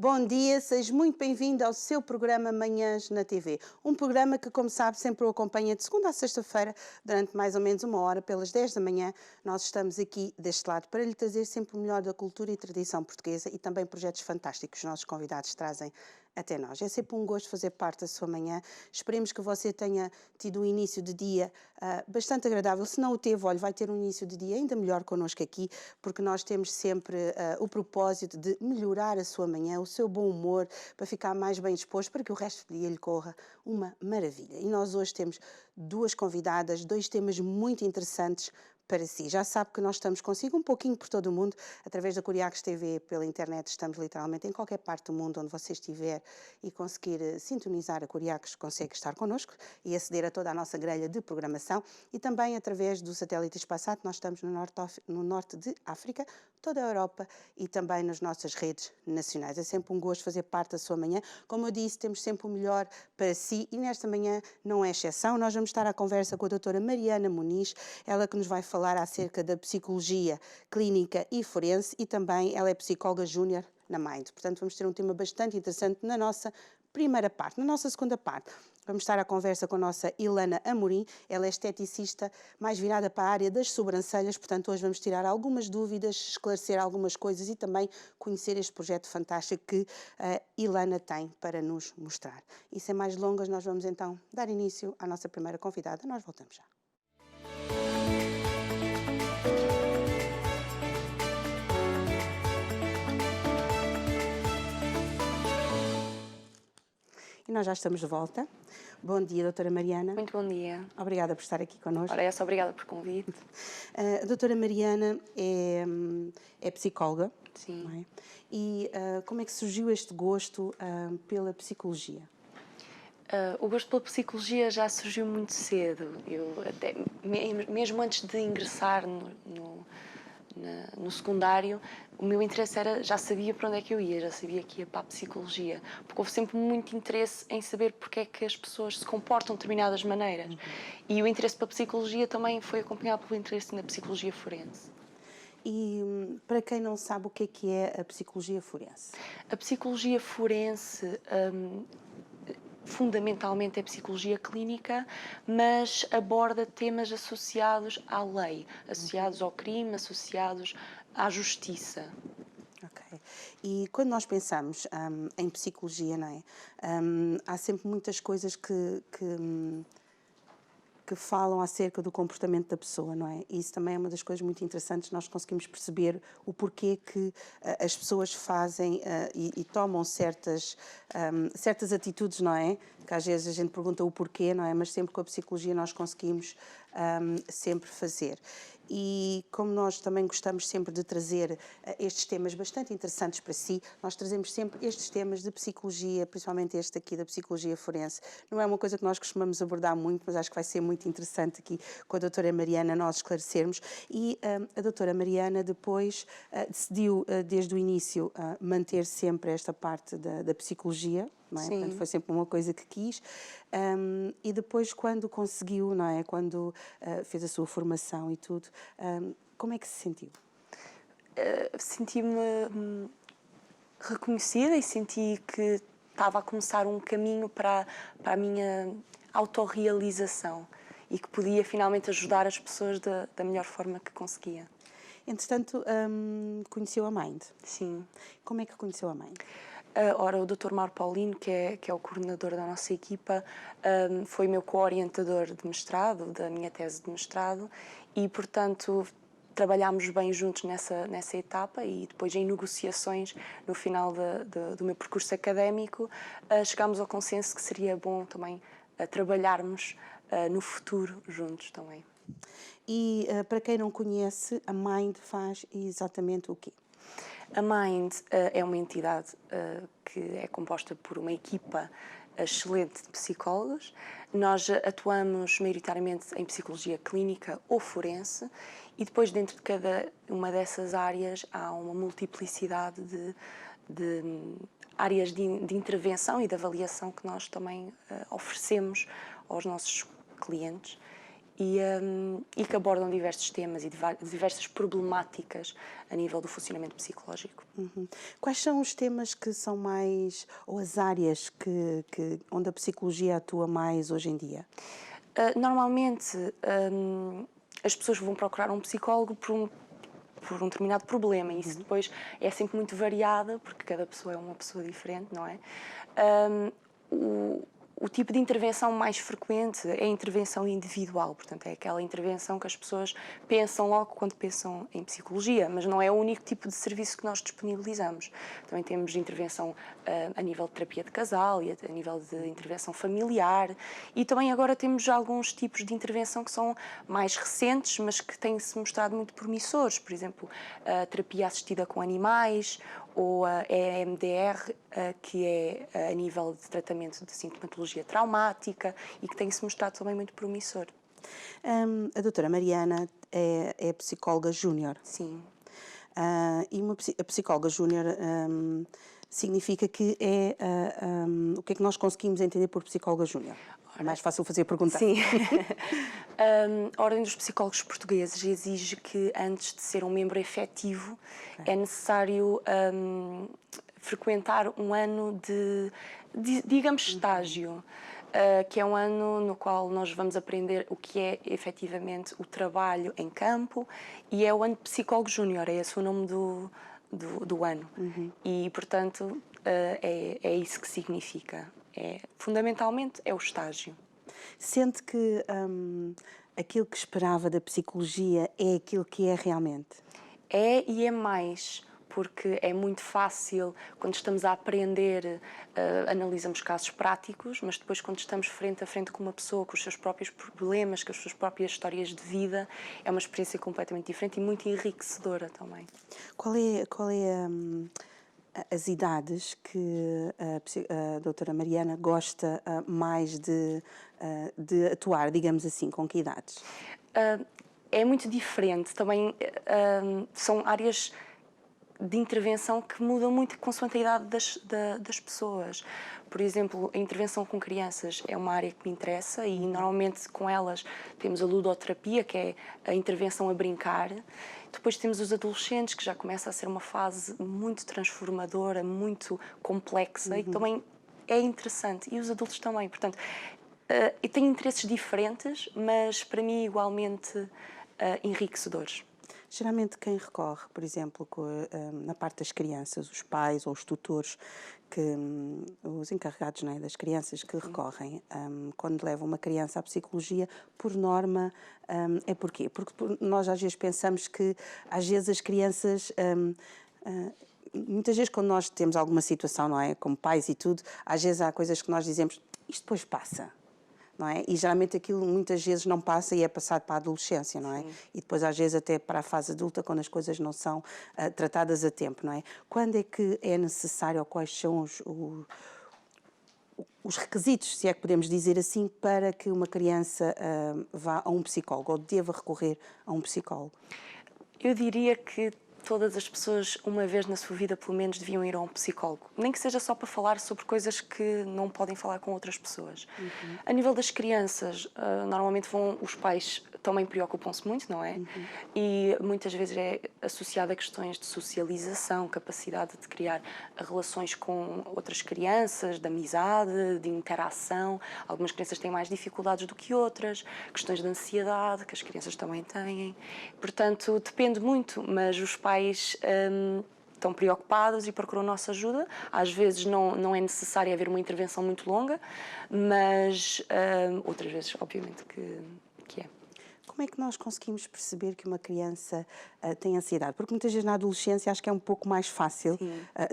Bom dia, seja muito bem-vindo ao seu programa Manhãs na TV. Um programa que, como sabe, sempre o acompanha de segunda a sexta-feira, durante mais ou menos uma hora, pelas 10 da manhã. Nós estamos aqui deste lado para lhe trazer sempre o melhor da cultura e tradição portuguesa e também projetos fantásticos que os nossos convidados trazem até nós. É sempre um gosto fazer parte da sua manhã. Esperemos que você tenha tido um início de dia bastante agradável. Se não o teve, olha, vai ter um início de dia ainda melhor connosco aqui, porque nós temos sempre o propósito de melhorar a sua manhã, o seu bom humor, para ficar mais bem disposto, para que o resto do dia lhe corra uma maravilha. E nós hoje temos duas convidadas, dois temas muito interessantes para si. Já sabe que nós estamos consigo um pouquinho por todo o mundo, através da Curiacos TV, pela internet, estamos literalmente em qualquer parte do mundo onde você estiver e conseguir sintonizar a Curiacos, consegue estar connosco e aceder a toda a nossa grelha de programação, e também através do satélite Espaçat. Nós estamos no norte de África, toda a Europa e também nas nossas redes nacionais. É sempre um gosto fazer parte da sua manhã. Como eu disse, temos sempre o melhor para si e nesta manhã não é exceção. Nós vamos estar à conversa com a doutora Mariana Muniz, ela que nos vai falar acerca da psicologia clínica e forense, e também ela é psicóloga júnior na Mind. Portanto, vamos ter um tema bastante interessante na nossa primeira parte. Na nossa segunda parte, vamos estar à conversa com a nossa Ilana Amorim. Ela é esteticista, mais virada para a área das sobrancelhas. Portanto, hoje vamos tirar algumas dúvidas, esclarecer algumas coisas e também conhecer este projeto fantástico que a Ilana tem para nos mostrar. E sem mais delongas, nós vamos então dar início à nossa primeira convidada. Nós voltamos já. E nós já estamos de volta. Bom dia, doutora Mariana. Muito bom dia. Obrigada por estar aqui connosco. Ora, obrigada por convite. A doutora Mariana é psicóloga. Sim. Não é? E como é que surgiu este gosto pela psicologia? O gosto pela psicologia já surgiu muito cedo. Eu até, mesmo antes de ingressar no secundário, o meu interesse era, já sabia para onde é que eu ia, já sabia que ia para a psicologia, porque houve sempre muito interesse em saber porque é que as pessoas se comportam de determinadas maneiras. E o interesse pela psicologia também foi acompanhado pelo interesse na psicologia forense. E para quem não sabe, o que é a psicologia forense? A psicologia forense fundamentalmente é psicologia clínica, mas aborda temas associados à lei, associados ao crime, associados à justiça. Ok. E quando nós pensamos em psicologia, não é? Há sempre muitas coisas que falam acerca do comportamento da pessoa, não é? E isso também é uma das coisas muito interessantes. Nós conseguimos perceber o porquê que as pessoas fazem e tomam certas atitudes, não é? Que às vezes a gente pergunta o porquê, não é? Mas sempre com a psicologia nós conseguimos sempre fazer. E como nós também gostamos sempre de trazer estes temas bastante interessantes para si, nós trazemos sempre estes temas de psicologia, principalmente este aqui da psicologia forense. Não é uma coisa que nós costumamos abordar muito, mas acho que vai ser muito interessante aqui com a doutora Mariana nós esclarecermos. E a doutora Mariana depois decidiu desde o início manter sempre esta parte da psicologia, não é? Portanto, foi sempre uma coisa que quis. E depois, quando conseguiu, não é? Quando fez a sua formação e tudo, como é que se sentiu? Senti-me reconhecida e senti que estava a começar um caminho para a minha autorrealização e que podia finalmente ajudar as pessoas da melhor forma que conseguia. Entretanto, conheceu a Mind? Sim. Como é que conheceu a Mind? Ora, o Dr. Mauro Paulino, que é o coordenador da nossa equipa, foi meu co-orientador de mestrado, da minha tese de mestrado, e, portanto, trabalhámos bem juntos nessa etapa e depois em negociações, no final do meu percurso académico, chegámos ao consenso que seria bom também trabalharmos no futuro juntos também. E para quem não conhece, a Mind faz exatamente o quê? A Mind é uma entidade que é composta por uma equipa excelente de psicólogos. Nós atuamos maioritariamente em psicologia clínica ou forense e depois dentro de cada uma dessas áreas há uma multiplicidade de áreas de intervenção e de avaliação que nós também oferecemos aos nossos clientes. e que abordam diversos temas e diversas problemáticas a nível do funcionamento psicológico. Quais são os temas que são mais, ou as áreas onde a psicologia atua mais hoje em dia? Normalmente, as pessoas vão procurar um psicólogo por um determinado problema, e isso depois é sempre muito variado, porque cada pessoa é uma pessoa diferente, não é? O tipo de intervenção mais frequente é a intervenção individual, portanto, é aquela intervenção que as pessoas pensam logo quando pensam em psicologia, mas não é o único tipo de serviço que nós disponibilizamos. Também temos intervenção a nível de terapia de casal e a nível de intervenção familiar, e também agora temos alguns tipos de intervenção que são mais recentes, mas que têm-se mostrado muito promissores, por exemplo, a terapia assistida com animais, ou a EMDR, que é a nível de tratamento de sintomatologia traumática e que tem-se mostrado também muito promissor. A doutora Mariana é psicóloga júnior. Sim. E a psicóloga júnior significa que o que é que nós conseguimos entender por psicóloga júnior? É mais fácil fazer a pergunta. Sim. A Ordem dos Psicólogos Portugueses exige que, antes de ser um membro efetivo, é necessário frequentar um ano digamos, estágio, que é um ano no qual nós vamos aprender o que é efetivamente o trabalho em campo, e é o ano de psicólogo júnior, é esse o nome do ano. E, portanto, é isso que significa. Fundamentalmente é o estágio. Sente que aquilo que esperava da psicologia é aquilo que é realmente? É, e é mais, porque é muito fácil, quando estamos a aprender, analisamos casos práticos, mas depois, quando estamos frente a frente com uma pessoa, com os seus próprios problemas, com as suas próprias histórias de vida, é uma experiência completamente diferente e muito enriquecedora também. Qual é as idades que a doutora Mariana gosta mais de atuar, digamos assim, com que idades? É muito diferente, também são áreas de intervenção que mudam muito consoante a idade das pessoas. Por exemplo, a intervenção com crianças é uma área que me interessa e normalmente com elas temos a ludoterapia, que é a intervenção a brincar. Depois temos os adolescentes, que já começa a ser uma fase muito transformadora, muito complexa e que também é interessante. E os adultos também. Portanto, eu tenho interesses diferentes, mas para mim igualmente enriquecedores. Geralmente quem recorre, por exemplo, na parte das crianças, os pais ou os tutores, os encarregados, não é, das crianças que recorrem, quando levam uma criança à psicologia, por norma, é porquê? Porque nós às vezes pensamos que, às vezes as crianças... muitas vezes quando nós temos alguma situação, não é, como pais e tudo, às vezes há coisas que nós dizemos, isto depois passa. Não é? E geralmente aquilo muitas vezes não passa e é passado para a adolescência, não é? Sim. E depois às vezes até para a fase adulta, quando as coisas não são tratadas a tempo, não é? Quando é que é necessário, ou quais são os requisitos, se é que podemos dizer assim, para que uma criança vá a um psicólogo ou deva recorrer a um psicólogo? Eu diria que todas as pessoas, uma vez na sua vida, pelo menos, deviam ir a um psicólogo. Nem que seja só para falar sobre coisas que não podem falar com outras pessoas. A nível das crianças, normalmente os pais também preocupam-se muito, não é? E muitas vezes é associado a questões de socialização, capacidade de criar relações com outras crianças, de amizade, de interação. Algumas crianças têm mais dificuldades do que outras, questões de ansiedade, que as crianças também têm. Portanto, depende muito, mas os pais estão preocupados e procuram nossa ajuda. Às vezes não é necessário haver uma intervenção muito longa, mas outras vezes, obviamente, que é. Como é que nós conseguimos perceber que uma criança tem ansiedade? Porque muitas vezes na adolescência acho que é um pouco mais fácil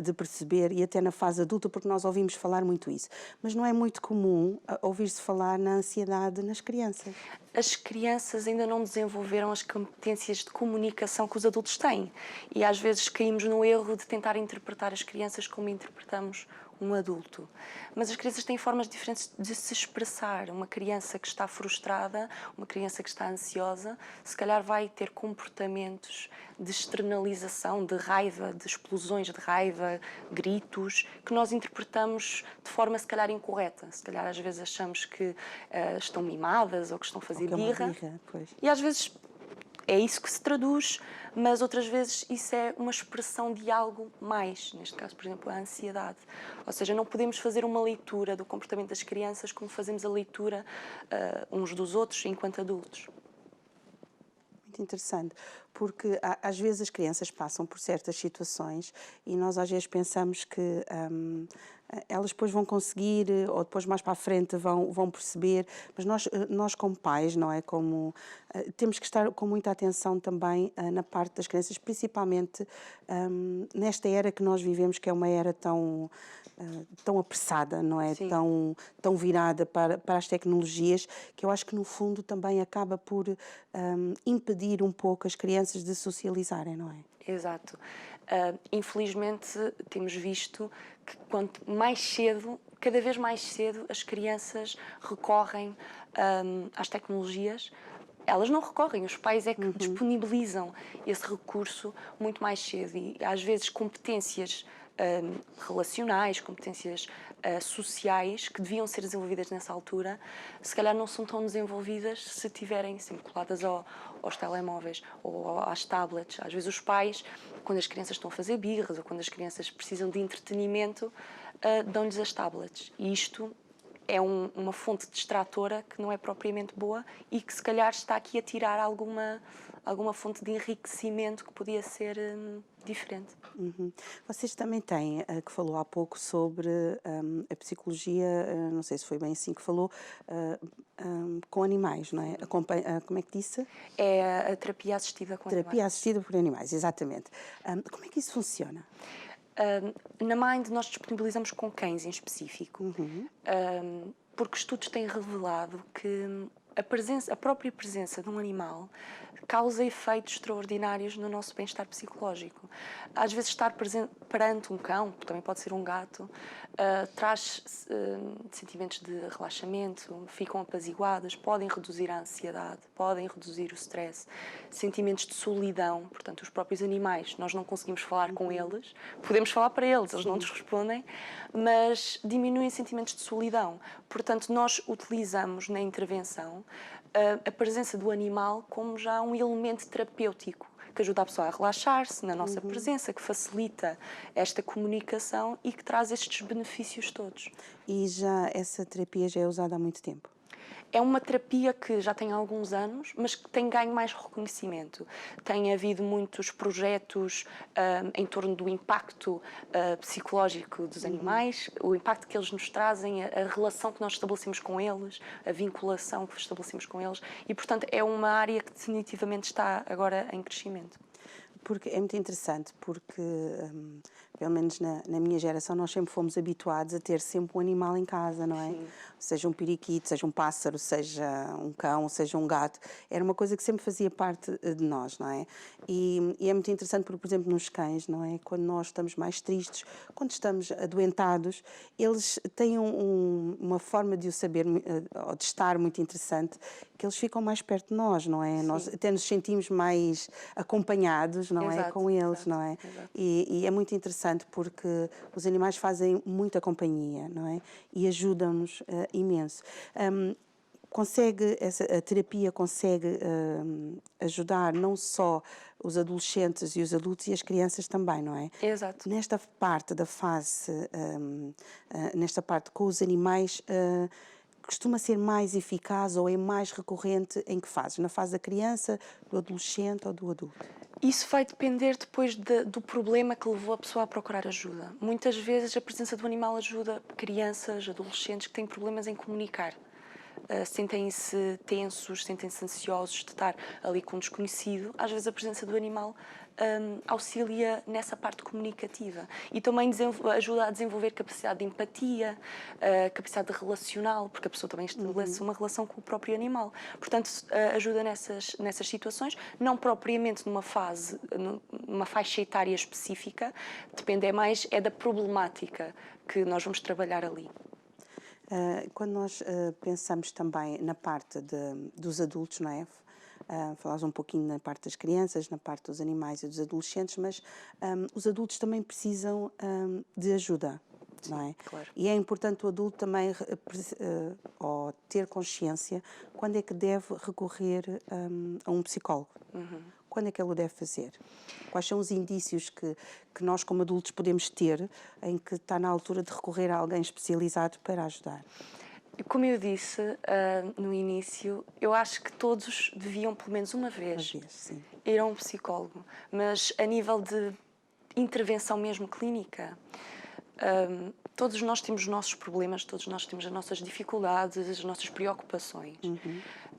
de perceber, e até na fase adulta, porque nós ouvimos falar muito isso. Mas não é muito comum ouvir-se falar na ansiedade nas crianças. As crianças ainda não desenvolveram as competências de comunicação que os adultos têm. E às vezes caímos no erro de tentar interpretar as crianças como interpretamos um adulto. Mas as crianças têm formas diferentes de se expressar. Uma criança que está frustrada, uma criança que está ansiosa, se calhar vai ter comportamentos de externalização, de raiva, de explosões de raiva, gritos, que nós interpretamos de forma se calhar incorreta. Se calhar às vezes achamos que estão mimadas ou que estão a fazer birra. Pois. E às vezes é isso que se traduz, mas outras vezes isso é uma expressão de algo mais, neste caso, por exemplo, a ansiedade. Ou seja, não podemos fazer uma leitura do comportamento das crianças como fazemos a leitura uns dos outros enquanto adultos. Muito interessante, porque às vezes as crianças passam por certas situações e nós às vezes pensamos que elas depois vão conseguir, ou depois mais para a frente vão perceber, mas nós como pais, não é? Temos que estar com muita atenção também na parte das crianças, principalmente nesta era que nós vivemos, que é uma era tão apressada, não é? Tão virada para as tecnologias, que eu acho que no fundo também acaba por impedir um pouco as crianças de socializarem, não é? Exato. Infelizmente temos visto que quanto mais cedo, cada vez mais cedo, as crianças recorrem às tecnologias. Elas não recorrem, os pais é que disponibilizam esse recurso muito mais cedo e às vezes competências relacionais, competências sociais que deviam ser desenvolvidas nessa altura, se calhar não são tão desenvolvidas se estiverem sempre coladas aos telemóveis ou às tablets. Às vezes os pais, quando as crianças estão a fazer birras ou quando as crianças precisam de entretenimento, dão-lhes as tablets. E isto é uma fonte distratora que não é propriamente boa e que se calhar está aqui a tirar alguma fonte de enriquecimento que podia ser diferente. Vocês também têm, que falou há pouco sobre a psicologia, não sei se foi bem assim que falou, com animais, não é? Como é que disse? É a terapia assistida com animais. Terapia assistida por animais, exatamente. Como é que isso funciona? Na Mind nós disponibilizamos com cães em específico, porque estudos têm revelado que a própria presença de um animal causa efeitos extraordinários no nosso bem-estar psicológico. Às vezes estar perante um cão, também pode ser um gato, traz sentimentos de relaxamento, ficam apaziguadas, podem reduzir a ansiedade, podem reduzir o stress, sentimentos de solidão, portanto os próprios animais, nós não conseguimos falar com eles, podemos falar para eles, eles não nos respondem, mas diminuem sentimentos de solidão. Portanto, nós utilizamos na intervenção a presença do animal como já um elemento terapêutico que ajuda a pessoa a relaxar-se na nossa presença, que facilita esta comunicação e que traz estes benefícios todos. E essa terapia já é usada há muito tempo? É uma terapia que já tem alguns anos, mas que tem ganho mais reconhecimento. Tem havido muitos projetos em torno do impacto psicológico dos animais, o impacto que eles nos trazem, a relação que nós estabelecemos com eles, a vinculação que estabelecemos com eles e, portanto, é uma área que definitivamente está agora em crescimento. Porque é muito interessante, porque, pelo menos na minha geração, nós sempre fomos habituados a ter sempre um animal em casa, não é? Sim. Seja um periquito, seja um pássaro, seja um cão, seja um gato. Era uma coisa que sempre fazia parte de nós, não é? E é muito interessante porque, por exemplo, nos cães, não é? Quando nós estamos mais tristes, quando estamos adoentados, eles têm uma forma de o saber, ou de estar muito interessante, que eles ficam mais perto de nós, não é? Sim. Nós até nos sentimos mais acompanhados, não é? Exato, Com eles, exato, não é? exato. E é muito interessante porque os animais fazem muita companhia, não é? E ajudam-nos imenso. A terapia consegue ajudar não só os adolescentes e os adultos e as crianças também, não é? Exato. Nesta parte da fase, nesta parte com os animais, costuma ser mais eficaz ou é mais recorrente em que fases? Na fase da criança, do adolescente ou do adulto? Isso vai depender depois do problema que levou a pessoa a procurar ajuda. Muitas vezes a presença do animal ajuda crianças, adolescentes que têm problemas em comunicar. Sentem-se tensos, sentem-se ansiosos de estar ali com um desconhecido. Às vezes a presença do animal auxilia nessa parte comunicativa e também ajuda a desenvolver capacidade de empatia, capacidade relacional, porque a pessoa também estabelece uma relação com o próprio animal. Portanto, ajuda nessas situações, não propriamente numa faixa etária específica, depende mais da problemática que nós vamos trabalhar ali. Quando nós pensamos também na parte dos adultos, não é? Falas um pouquinho na parte das crianças, na parte dos animais e dos adolescentes, mas os adultos também precisam de ajuda. Sim, não é? claro. E é importante o adulto também ou ter consciência quando é que deve recorrer a um psicólogo. Quando é que ele o deve fazer? Quais são os indícios que nós, como adultos, podemos ter em que está na altura de recorrer a alguém especializado para ajudar? Como eu disse no início, eu acho que todos deviam, pelo menos uma vez, Sim. ir a um psicólogo, mas a nível de intervenção mesmo clínica. Todos nós temos os nossos problemas, todos nós temos as nossas dificuldades, as nossas preocupações.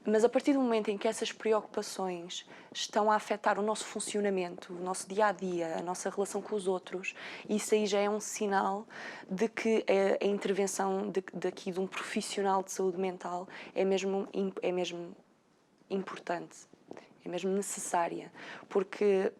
Mas a partir do momento em que essas preocupações estão a afetar o nosso funcionamento, o nosso dia-a-dia, a nossa relação com os outros, isso aí já é um sinal de que a intervenção daqui de um profissional de saúde mental é mesmo importante, é mesmo necessária, porque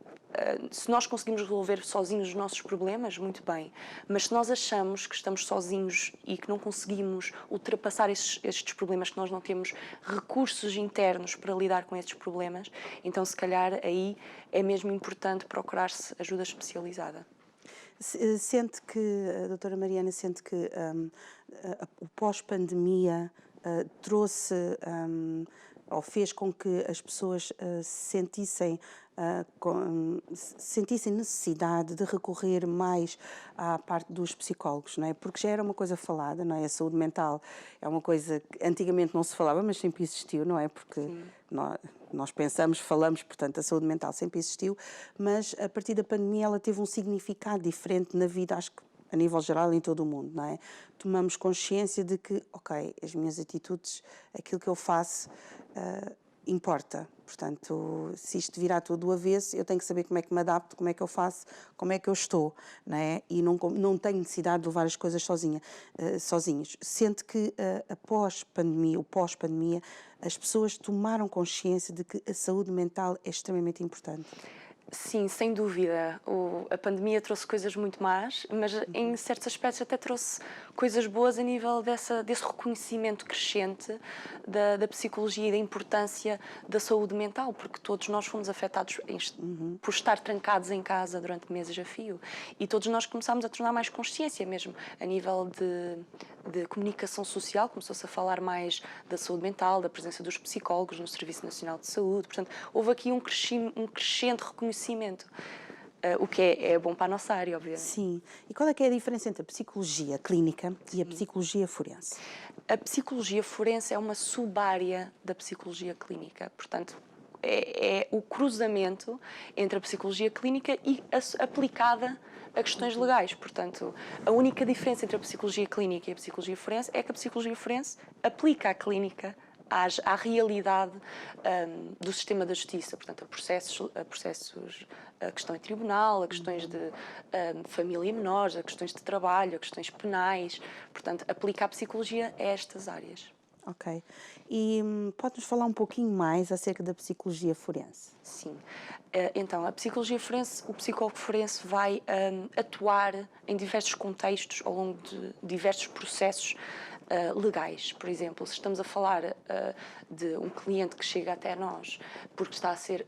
se nós conseguimos resolver sozinhos os nossos problemas, muito bem, mas se nós achamos que estamos sozinhos e que não conseguimos ultrapassar estes problemas, que nós não temos recursos internos para lidar com estes problemas, então se calhar aí é mesmo importante procurar-se ajuda especializada. Sente que, a doutora Mariana, sente que o pós-pandemia trouxe ou fez com que as pessoas sentissem necessidade de recorrer mais à parte dos psicólogos, não é? Porque já era uma coisa falada, não é? A saúde mental é uma coisa que antigamente não se falava, mas sempre existiu, não é? Porque nós pensamos, falamos, portanto, a saúde mental sempre existiu, mas a partir da pandemia ela teve um significado diferente na vida, acho que a nível geral em todo o mundo, não é? Tomamos consciência de que, ok, as minhas atitudes, aquilo que eu faço, importa. Portanto, se isto virar tudo do avesso, eu tenho que saber como é que me adapto, como é que eu faço, como é que eu estou, não é? E não tenho necessidade de levar as coisas sozinhos. Sente que após pandemia, o pós-pandemia, as pessoas tomaram consciência de que a saúde mental é extremamente importante. Sim, sem dúvida. A pandemia trouxe coisas muito más, mas em certos aspectos até trouxe coisas boas a nível desse reconhecimento crescente da psicologia e da importância da saúde mental, porque todos nós fomos afetados por estar trancados em casa durante meses a fio. E todos nós começámos a tornar mais consciência mesmo a nível de comunicação social, começou-se a falar mais da saúde mental, da presença dos psicólogos no Serviço Nacional de Saúde. Portanto, houve aqui um crescente reconhecimento, o que é bom para a nossa área, obviamente. Sim. E qual é que é a diferença entre a psicologia clínica e a psicologia forense? A psicologia forense é uma sub-área da psicologia clínica, portanto, é o cruzamento entre a psicologia clínica e aplicada a questões legais. Portanto, a única diferença entre a psicologia clínica e a psicologia forense é que a psicologia forense aplica a clínica à realidade do sistema da justiça, portanto, a processos, a questão em tribunal, a questões de família menores, a questões de trabalho, a questões penais. Portanto, aplica a psicologia a estas áreas. Ok. E pode-nos falar um pouquinho mais acerca da psicologia forense? Sim. Então, a psicologia forense, o psicólogo forense vai atuar em diversos contextos ao longo de diversos processos legais. Por exemplo, se estamos a falar de um cliente que chega até nós porque está a ser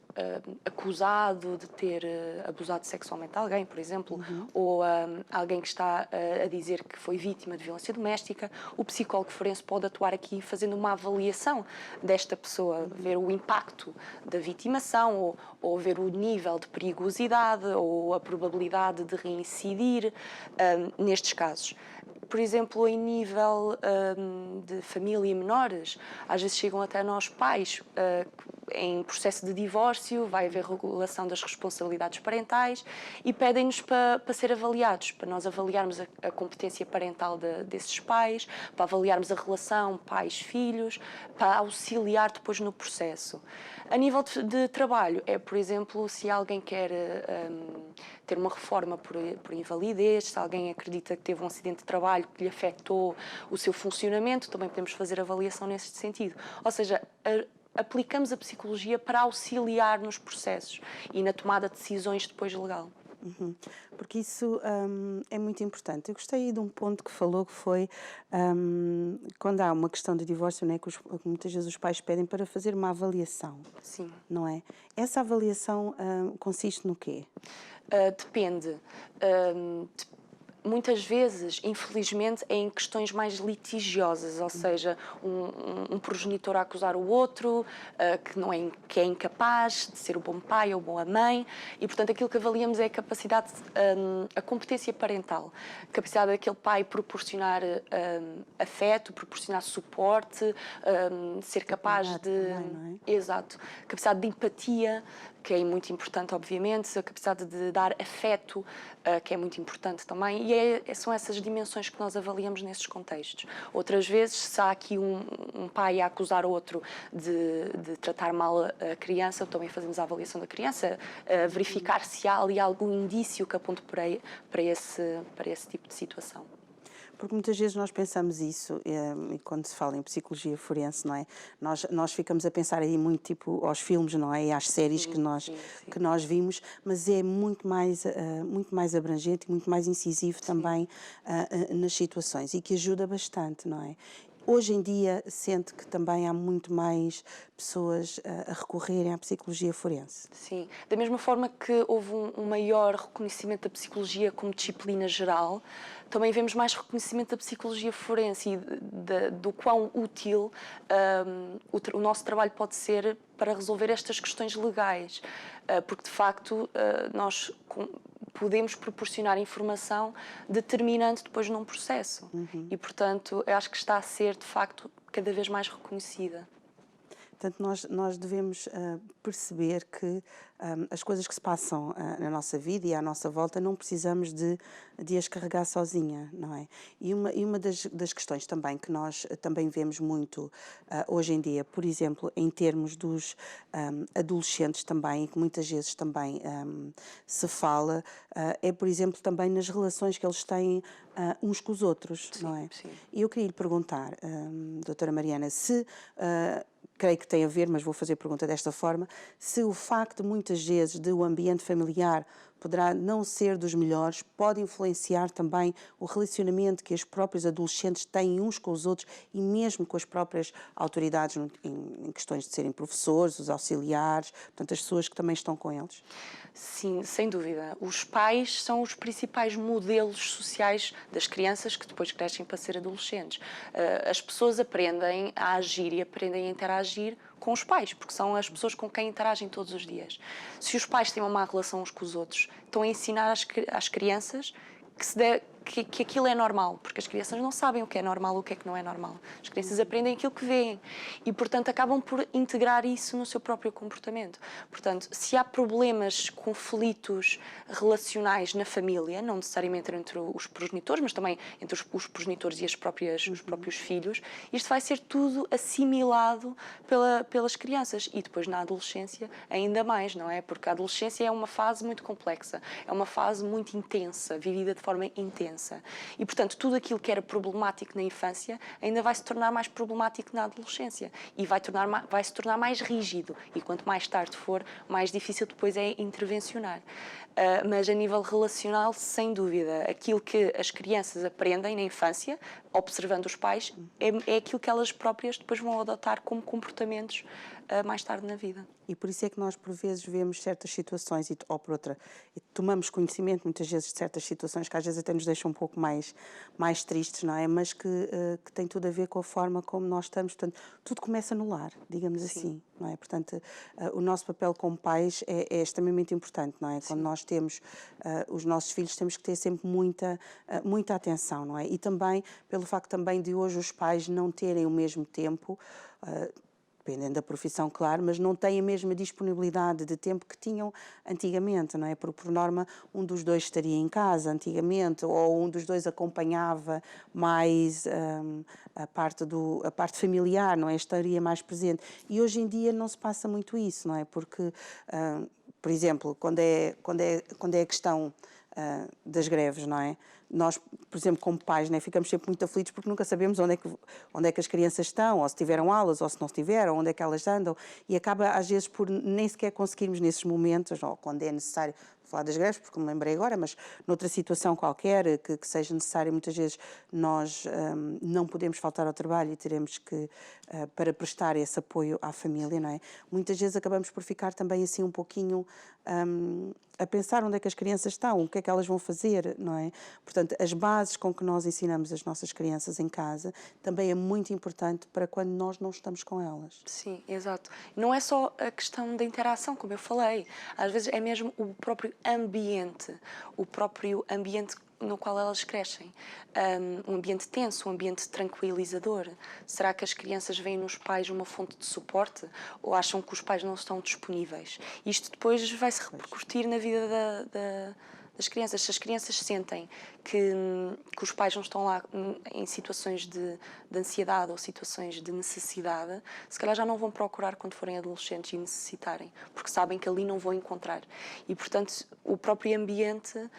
acusado de ter abusado sexualmente de alguém, por exemplo, ou alguém que está a dizer que foi vítima de violência doméstica, o psicólogo forense pode atuar aqui fazendo uma avaliação desta pessoa, ver o impacto da vitimação ou ver o nível de perigosidade ou a probabilidade de reincidir nestes casos. Por exemplo, em nível de família e menores, às vezes chegam até nós pais em processo de divórcio, vai haver regulação das responsabilidades parentais e pedem-nos para ser avaliados, para nós avaliarmos a competência parental desses pais, para avaliarmos a relação pais-filhos, para auxiliar depois no processo. A nível de trabalho, por exemplo, se alguém quer ter uma reforma por invalidez, se alguém acredita que teve um acidente de trabalho que lhe afetou o seu funcionamento, também podemos fazer avaliação nesse sentido. Ou seja, aplicamos a psicologia para auxiliar nos processos e na tomada de decisões depois legal. Uhum. Porque isso é muito importante. Eu gostei de um ponto que falou que foi quando há uma questão de divórcio, né, que muitas vezes os pais pedem para fazer uma avaliação, Sim. não é? Essa avaliação consiste no quê? Depende. Muitas vezes, infelizmente, é em questões mais litigiosas, ou seja, um progenitor a acusar o outro, que é incapaz de ser o bom pai ou boa mãe, e portanto aquilo que avaliamos é a capacidade, a competência parental, a capacidade daquele pai proporcionar afeto, proporcionar suporte, ser capaz Cuidado de... também, não é? Exato. Capacidade de empatia, que é muito importante, obviamente, a capacidade de dar afeto, que é muito importante também, e são essas dimensões que nós avaliamos nesses contextos. Outras vezes, se há aqui um pai a acusar outro de tratar mal a criança, também fazemos a avaliação da criança, verificar se há ali algum indício que aponte para esse tipo de situação. Porque muitas vezes nós pensamos isso, e quando se fala em psicologia forense, não é? Nós ficamos a pensar aí muito tipo aos filmes, não é? E às séries Sim, sim, sim. que nós vimos, mas é muito mais abrangente e muito mais incisivo também nas situações e que ajuda bastante, não é? Hoje em dia, sente que também há muito mais pessoas a recorrerem à psicologia forense. Sim, da mesma forma que houve um maior reconhecimento da psicologia como disciplina geral, também vemos mais reconhecimento da psicologia forense e do quão útil o nosso trabalho pode ser para resolver estas questões legais, porque de facto nós podemos proporcionar informação determinante depois num processo e portanto eu acho que está a ser de facto cada vez mais reconhecida. Portanto, nós devemos perceber que as coisas que se passam na nossa vida e à nossa volta não precisamos de as carregar sozinha, não é? E uma das questões também que nós também vemos muito hoje em dia, por exemplo, em termos dos adolescentes também, e que muitas vezes também se fala, é, por exemplo, também nas relações que eles têm uns com os outros, Sim, não é? sim. E eu queria lhe perguntar, doutora Mariana, se creio que tem a ver, mas vou fazer a pergunta desta forma, se o facto, muitas vezes, de o ambiente familiar poderá não ser dos melhores, pode influenciar também o relacionamento que os próprios adolescentes têm uns com os outros e mesmo com as próprias autoridades em questões de serem professores, os auxiliares, portanto, as pessoas que também estão com eles? Sim, sem dúvida. Os pais são os principais modelos sociais das crianças que depois crescem para ser adolescentes. As pessoas aprendem a agir e aprendem a interagir com os pais, porque são as pessoas com quem interagem todos os dias. Se os pais têm uma má relação uns com os outros, estão a ensinar às crianças que aquilo é normal, porque as crianças não sabem o que é normal, o que é que não é normal. As crianças aprendem aquilo que veem e, portanto, acabam por integrar isso no seu próprio comportamento. Portanto, se há problemas, conflitos relacionais na família, não necessariamente entre os progenitores, mas também entre os progenitores e os próprios filhos, isto vai ser tudo assimilado pelas crianças e depois na adolescência ainda mais, não é? Porque a adolescência é uma fase muito complexa, é uma fase muito intensa, vivida de forma intensa. E, portanto, tudo aquilo que era problemático na infância ainda vai se tornar mais problemático na adolescência e vai se tornar mais rígido. E quanto mais tarde for, mais difícil depois é intervencionar. Mas a nível relacional, sem dúvida, aquilo que as crianças aprendem na infância, observando os pais, é aquilo que elas próprias depois vão adotar como comportamentos mais tarde na vida. E por isso é que nós, por vezes, vemos certas situações, ou por outra, e tomamos conhecimento, muitas vezes, de certas situações que às vezes até nos deixam um pouco mais tristes, não é? Mas que tem tudo a ver com a forma como nós estamos. Portanto, tudo começa no lar, digamos assim, não é? Portanto, o nosso papel como pais é extremamente importante, não é? Quando nós temos os nossos filhos, temos que ter sempre muita atenção, não é? E também, pelo facto também de hoje os pais não terem o mesmo tempo, dependendo da profissão, claro, mas não têm a mesma disponibilidade de tempo que tinham antigamente, não é? Porque, por norma, um dos dois estaria em casa antigamente, ou um dos dois acompanhava mais a parte familiar, não é? Estaria mais presente. E hoje em dia não se passa muito isso, não é? Porque, por exemplo, quando é a questão das greves, não é? Nós, por exemplo, como pais, né, ficamos sempre muito aflitos porque nunca sabemos onde é que as crianças estão, ou se tiveram aulas, ou se não tiveram, onde é que elas andam, e acaba às vezes por nem sequer conseguirmos nesses momentos, ou quando é necessário falar das greves, porque me lembrei agora, mas noutra situação qualquer que seja necessária, muitas vezes nós não podemos faltar ao trabalho e teremos que, para prestar esse apoio à família, não é? Muitas vezes acabamos por ficar também assim um pouquinho a pensar onde é que as crianças estão, o que é que elas vão fazer, não é? Portanto, as bases com que nós ensinamos as nossas crianças em casa também é muito importante para quando nós não estamos com elas. Sim, exato. Não é só a questão da interação, como eu falei. Às vezes é mesmo o próprio ambiente no qual elas crescem. Um ambiente tenso, um ambiente tranquilizador. Será que as crianças veem nos pais uma fonte de suporte ou acham que os pais não estão disponíveis? Isto depois vai se repercutir na vida das crianças. Se as crianças sentem que os pais não estão lá em situações de ansiedade ou situações de necessidade, se calhar já não vão procurar quando forem adolescentes e necessitarem, porque sabem que ali não vão encontrar. E, portanto, o próprio ambiente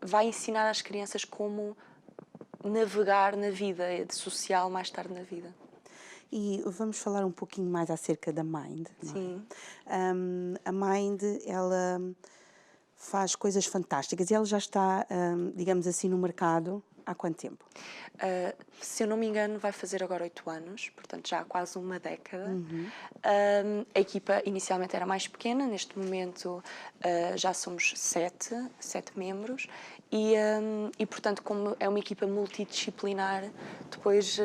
vai ensinar às crianças como navegar na vida social mais tarde na vida. E vamos falar um pouquinho mais acerca da Mind. Sim. A Mind, ela faz coisas fantásticas e ela já está, digamos assim, no mercado há quanto tempo? Se eu não me engano, vai fazer agora 8 anos, portanto já há quase uma década. A equipa inicialmente era mais pequena, neste momento já somos 7 membros e, portanto, como é uma equipa multidisciplinar, depois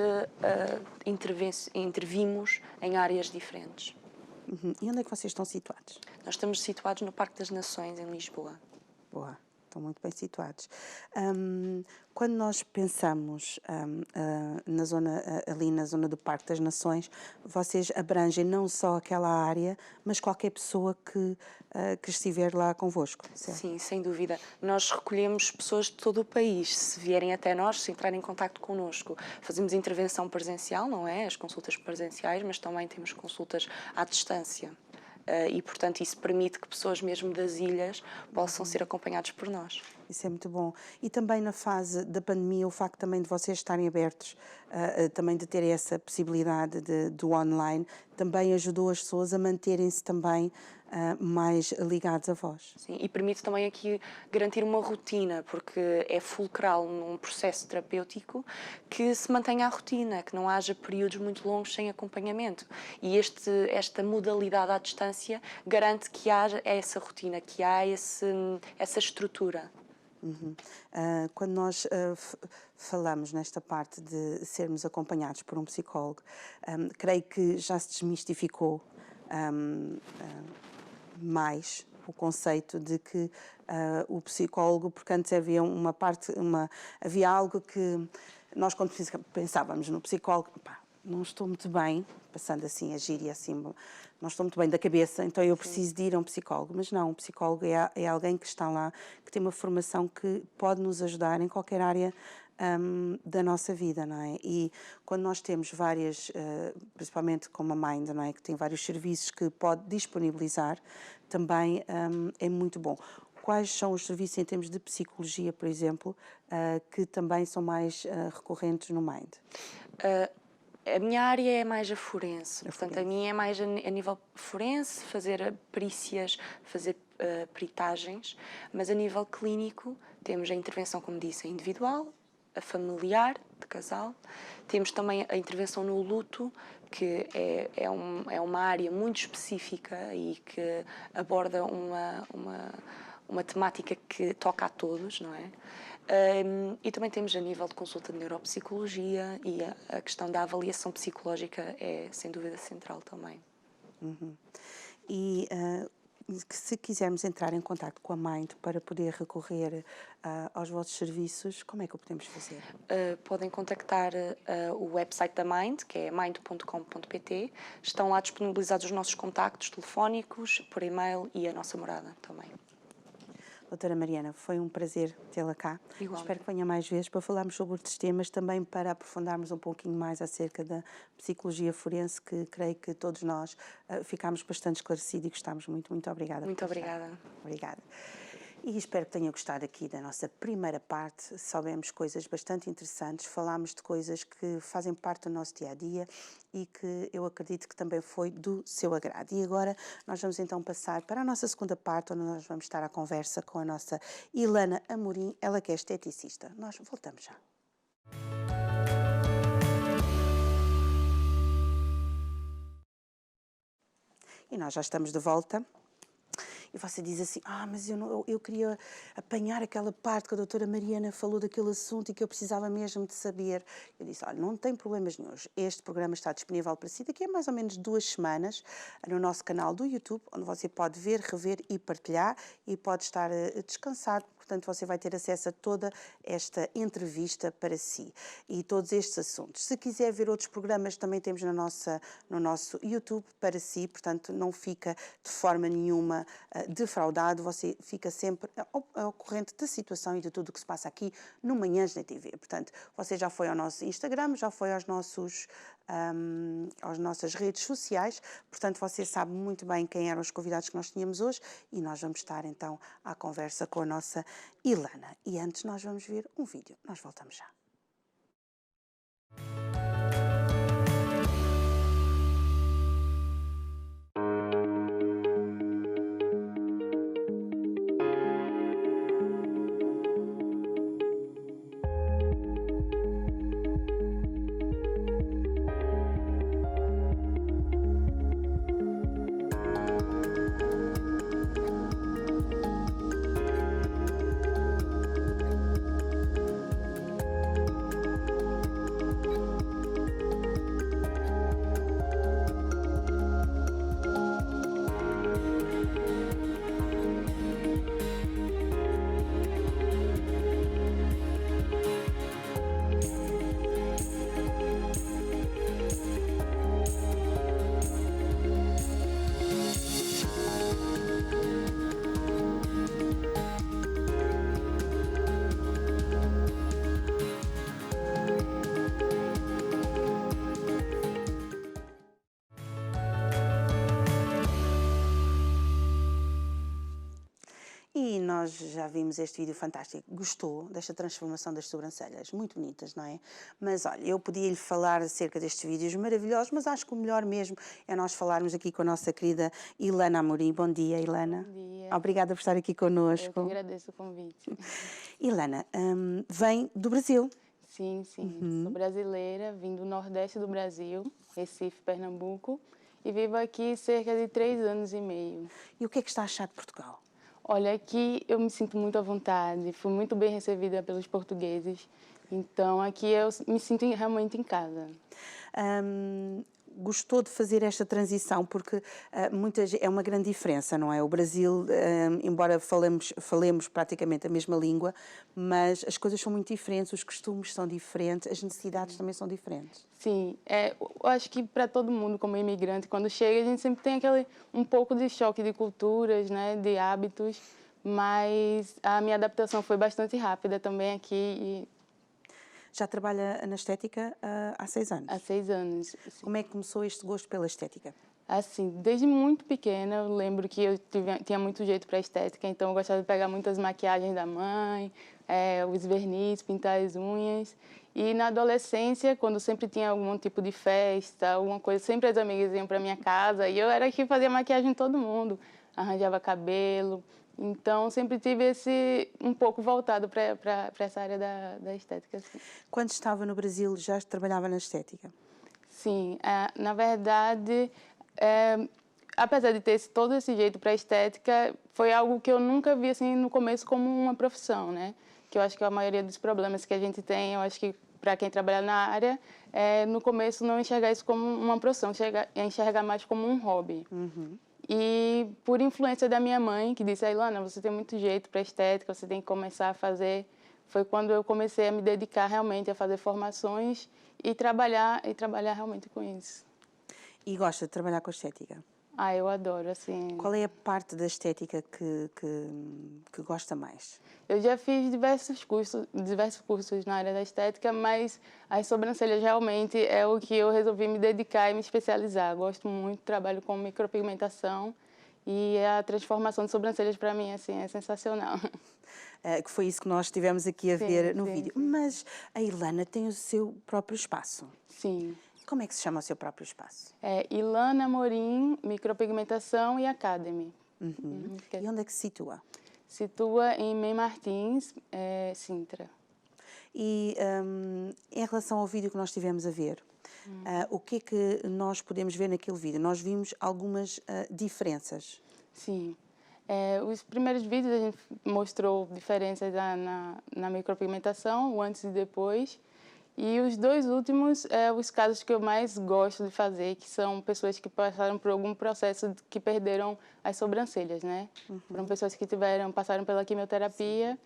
intervimos em áreas diferentes. E onde é que vocês estão situados? Nós estamos situados no Parque das Nações, em Lisboa. Boa, estão muito bem situados. Quando nós pensamos ali na zona do Parque das Nações, vocês abrangem não só aquela área, mas qualquer pessoa que estiver lá convosco, certo? Sim, sem dúvida. Nós recolhemos pessoas de todo o país. Se vierem até nós, se entrarem em contacto connosco, fazemos intervenção presencial, não é? As consultas presenciais, mas também temos consultas à distância. E, portanto, isso permite que pessoas mesmo das ilhas possam ser acompanhadas por nós. Isso é muito bom. E também na fase da pandemia, o facto também de vocês estarem abertos, também de terem essa possibilidade do online, também ajudou as pessoas a manterem-se também mais ligados a vós. Sim, e permite também aqui garantir uma rotina, porque é fulcral num processo terapêutico que se mantenha a rotina, que não haja períodos muito longos sem acompanhamento. E esta modalidade à distância garante que haja essa rotina, que há essa estrutura. Quando nós falamos nesta parte de sermos acompanhados por um psicólogo, creio que já se desmistificou mais o conceito de que o psicólogo, porque antes havia havia algo que nós quando pensávamos no psicólogo, pá, não estou muito bem, passando assim a gíria assim, não estou muito bem da cabeça, então eu preciso de ir a um psicólogo. Mas não, um psicólogo é alguém que está lá, que tem uma formação que pode nos ajudar em qualquer área da nossa vida, não é? E quando nós temos várias, principalmente como a Mind, não é? Que tem vários serviços que pode disponibilizar, também é muito bom. Quais são os serviços em termos de psicologia, por exemplo, que também são mais recorrentes no Mind? A minha área é mais a forense, portanto, a minha é mais a nível forense, fazer perícias, fazer peritagens, mas a nível clínico temos a intervenção, como disse, a individual, a familiar, de casal, temos também a intervenção no luto, que é uma área muito específica e que aborda uma temática que toca a todos, não é? E também temos a nível de consulta de neuropsicologia e a questão da avaliação psicológica é, sem dúvida, central também. E se quisermos entrar em contato com a Mind para poder recorrer aos vossos serviços, como é que o podemos fazer? Podem contactar o website da Mind, que é mind.com.pt. Estão lá disponibilizados os nossos contactos telefónicos, por e-mail e a nossa morada também. Doutora Mariana, foi um prazer tê-la cá. Igualmente. Espero que venha mais vezes para falarmos sobre outros temas, também para aprofundarmos um pouquinho mais acerca da psicologia forense, que creio que todos nós ficámos bastante esclarecidos e gostámos muito. Muito obrigada. Muito obrigada. Obrigada. E espero que tenha gostado aqui da nossa primeira parte. Soubemos coisas bastante interessantes, falámos de coisas que fazem parte do nosso dia-a-dia e que eu acredito que também foi do seu agrado. E agora nós vamos então passar para a nossa segunda parte, onde nós vamos estar à conversa com a nossa Ilana Amorim, ela que é esteticista. Nós voltamos já. E nós já estamos de volta. E você diz assim, mas eu queria apanhar aquela parte que a doutora Mariana falou daquele assunto e que eu precisava mesmo de saber. Eu disse, olha, não tem problemas nenhuns. Este programa está disponível para si daqui a mais ou menos 2 semanas no nosso canal do YouTube, onde você pode ver, rever e partilhar e pode estar descansado. Portanto, você vai ter acesso a toda esta entrevista para si e todos estes assuntos. Se quiser ver outros programas, também temos no nosso YouTube para si, portanto, não fica de forma nenhuma defraudado, você fica sempre ao corrente da situação e de tudo o que se passa aqui no Manhãs na TV. Portanto, você já foi ao nosso Instagram, já foi às nossas redes sociais, portanto, você sabe muito bem quem eram os convidados que nós tínhamos hoje e nós vamos estar então à conversa com a nossa Ilana. E antes nós vamos ver um vídeo. Nós voltamos já. E nós já vimos este vídeo fantástico. Gostou desta transformação das sobrancelhas? Muito bonitas, não é? Mas olha, eu podia-lhe falar acerca destes vídeos maravilhosos, mas acho que o melhor mesmo é nós falarmos aqui com a nossa querida Ilana Amorim. Bom dia, Ilana. Bom dia. Obrigada por estar aqui connosco. Eu que agradeço o convite. Ilana, vem do Brasil. Sim. Sou brasileira, vim do Nordeste do Brasil, Recife, Pernambuco, e vivo aqui cerca de 3 anos e meio. E o que é que está a achar de Portugal? Olha, aqui eu me sinto muito à vontade, fui muito bem recebida pelos portugueses, então aqui eu me sinto realmente em casa. Gostou de fazer esta transição porque é uma grande diferença, não é? O Brasil, embora falemos praticamente a mesma língua, mas as coisas são muito diferentes, os costumes são diferentes, as necessidades também são diferentes. Sim, eu acho que para todo mundo como imigrante, quando chega a gente sempre tem um pouco de choque de culturas, né, de hábitos, mas a minha adaptação foi bastante rápida também aqui. Já trabalha na estética há 6 anos? Há 6 anos. Sim. Como é que começou este gosto pela estética? Assim, desde muito pequena, eu lembro que eu tinha muito jeito para estética, então eu gostava de pegar muitas maquiagens da mãe, os verniz, pintar as unhas. E na adolescência, quando sempre tinha algum tipo de festa, alguma coisa, sempre as amigas iam para minha casa e eu era que fazia maquiagem em todo mundo, arranjava cabelo. Então, sempre tive um pouco voltado para essa área da estética. Assim. Quando estava no Brasil, já trabalhava na estética? Sim, na verdade, apesar de ter todo esse jeito para estética, foi algo que eu nunca vi assim, no começo como uma profissão, né? Que eu acho que a maioria dos problemas que a gente tem, eu acho que para quem trabalha na área, no começo não enxergar isso como uma profissão, enxergar mais como um hobby. Uhum. E por influência da minha mãe, que disse, Ilana, você tem muito jeito para estética, você tem que começar a fazer, foi quando eu comecei a me dedicar realmente a fazer formações e trabalhar realmente com isso. E gosta de trabalhar com a estética? Eu adoro, assim... Qual é a parte da estética que gosta mais? Eu já fiz diversos cursos na área da estética, mas as sobrancelhas realmente é o que eu resolvi me dedicar e me especializar. Gosto muito, trabalho com micropigmentação E a transformação de sobrancelhas para mim assim, é sensacional. Que foi isso que nós estivemos aqui a ver no vídeo. sim. Mas a Ilana tem o seu próprio espaço. Sim. Como é que se chama o seu próprio espaço? É Ilana Amorim, Micropigmentação e Academy. E onde é que se situa? Situa em Mem Martins, Sintra. E em relação ao vídeo que nós estivemos a ver, o que é que nós podemos ver naquele vídeo? Nós vimos algumas diferenças. Sim. Os primeiros vídeos a gente mostrou diferenças na micropigmentação, o antes e depois. E os dois últimos os casos que eu mais gosto de fazer, que são pessoas que passaram por algum processo que perderam as sobrancelhas, né? Foram pessoas que passaram pela quimioterapia